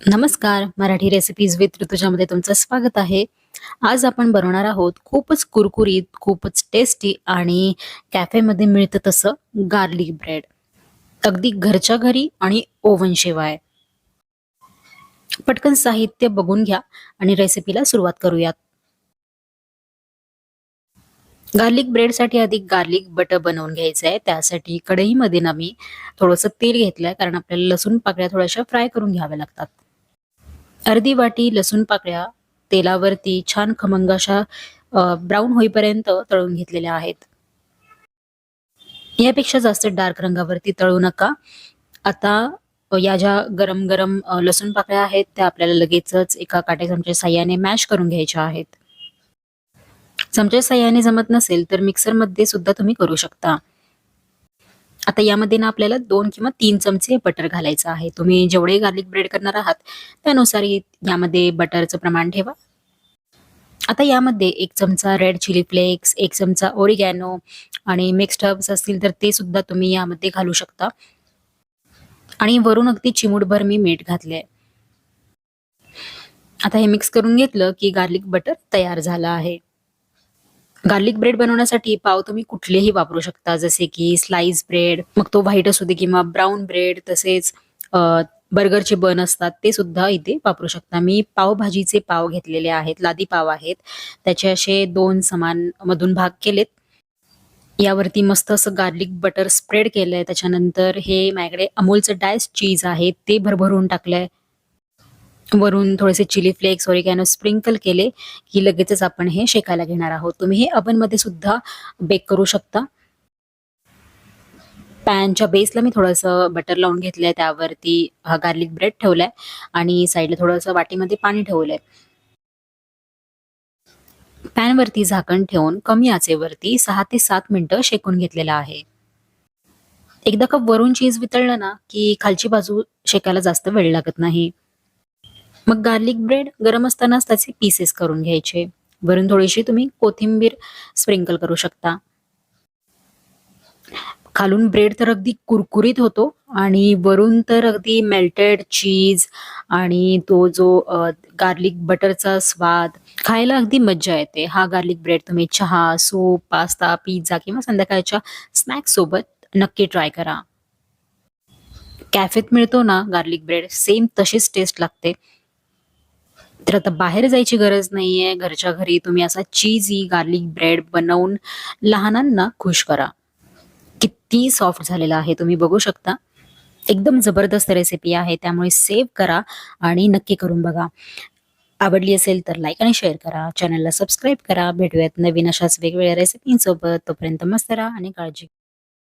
नमस्कार, Marathi recipes with ऋतुजामध्ये तुमचं स्वागत आहे. आज आपण बनवणार आहोत खूपच कुरकुरीत, खूपच टेस्टी आणि कॅफेमध्ये मिळतं तसं गार्लिक ब्रेड. अगदी घरच्या घरी आणि ओव्हनशिवाय. पटकन साहित्य बघून घ्या आणि रेसिपीला सुरुवात करूयात. गार्लिक ब्रेडसाठी आधी गार्लिक बटर बनवून घ्यायचं आहे. त्यासाठी कढईमध्ये ना मी थोडंसं तेल घेतलंय कारण आपल्याला लसूण पाकळ्या थोड्याशा फ्राय करून घ्याव्या लागतात. अर्धी वाटी लसूण पाकळ्या तेलावरती छान खमंग अशा ब्राऊन होईपर्यंत तळून घेतलेल्या आहेत. यापेक्षा जास्त डार्क रंगावरती तळू नका. आता या ज्या गरम-गरम लसूण पाकळ्या आहेत त्या आपल्याला लगेचच एका काटे चमच्या साहाय्याने मॅश करून घ्यायच्या आहेत. चमच्या साहाय्याने जमत नसेल तर मिक्सरमध्ये सुद्धा तुम्ही करू शकता. आता यामध्ये ना आपल्याला 2 किंवा 3 चमचे बटर घालायचं आहे. तुम्ही जेवढे गार्लिक ब्रेड करणार आहात त्यानुसार यामध्ये बटरचं प्रमाण ठेवा. आता यामध्ये 1 चमचा रेड चिली फ्लेक्स, 1 चमचा ओरिगॅनो आणि मिक्स्ड हर्ब्स असतील तर ते सुद्धा तुम्ही यामध्ये घालू शकता. आणि वरून अगदी चिमूटभर मी मीठ घातलंय. आता हे मिक्स करून घेतलं की गार्लिक बटर तयार झालं आहे. गार्लिक ब्रेड बनवण्यासाठी पाव तुम्ही कुठलेही वापरू शकता, जसे की स्लाइस ब्रेड, मग तो व्हाईट असू दे किंवा ब्राउन ब्रेड, तसेच बर्गरचे बन असतात ते सुद्धा इथे वापरू शकता. मी पावभाजीचे पाव घेतलेले आहेत, लादी पाव आहेत. त्याचे असे 2 समान मधून भाग केलेत. यावरती मस्त असं गार्लिक बटर स्प्रेड केलंय. त्याच्यानंतर हे माझ्याकडे अमूलचं डायस्ड चीज आहे ते भरभरून टाकलंय. वरून थोडेसे चिली फ्लेक्स, ओरिगॅनो स्प्रिंकल केले, की लगेचच आपण हे शेकायला घेणार आहोत. तुम्ही हे ओव्हनमध्ये सुद्धा बेक करू शकता. पॅनच्या बेसला मी थोडंसं बटर लावून घेतलंय. त्यावरती हा गार्लिक ब्रेड ठेवलाय आणि साइडला थोडंसं वाटीमध्ये पाणी ठेवलंय. पॅनवरती झाकण ठेवून कमी आचेवरती 6 ते 7 मिनिटं शेकून घेतलेलं आहे. एकदा का वरून चीज वितळलं ना, की खालची बाजू शेकायला जास्त वेळ लागत नाही. मग गार्लिक ब्रेड गरम असतानाच त्याचे पीसेस करून घ्यायचे. वरून थोडीशी तुम्ही कोथिंबीर स्प्रिंकल करू शकता. खालून ब्रेड तर अगदी कुरकुरीत होतो आणि वरून तर अगदी मेल्टेड चीज आणि तो जो गार्लिक बटरचा स्वाद, खायला अगदी मज्जा येते. हा गार्लिक ब्रेड तुम्ही चहा, सूप, पास्ता, पिझ्झा किंवा संध्याकाळच्या स्नॅक्स सोबत नक्की ट्राय करा. कॅफेत मिळतो ना गार्लिक ब्रेड, सेम तशीच टेस्ट लागते. तर आता बाहेर जायची गरज नाहीये. घरच्या घरी तुम्ही असा चीजी गार्लिक ब्रेड बनवून लहानांना खुश करा. किती सॉफ्ट झालेला आहे तुम्ही बघू शकता. एकदम जबरदस्त रेसिपी आहे. त्यामुळे सेव्ह करा आणि नक्की करून बघा. आवडली असेल तर लाईक आणि शेअर करा. चॅनलला सबस्क्राईब करा. भेटूयात नवीन अशाच वेगवेगळ्या रेसिपींसोबत. तोपर्यंत मस्त राहा आणि काळजी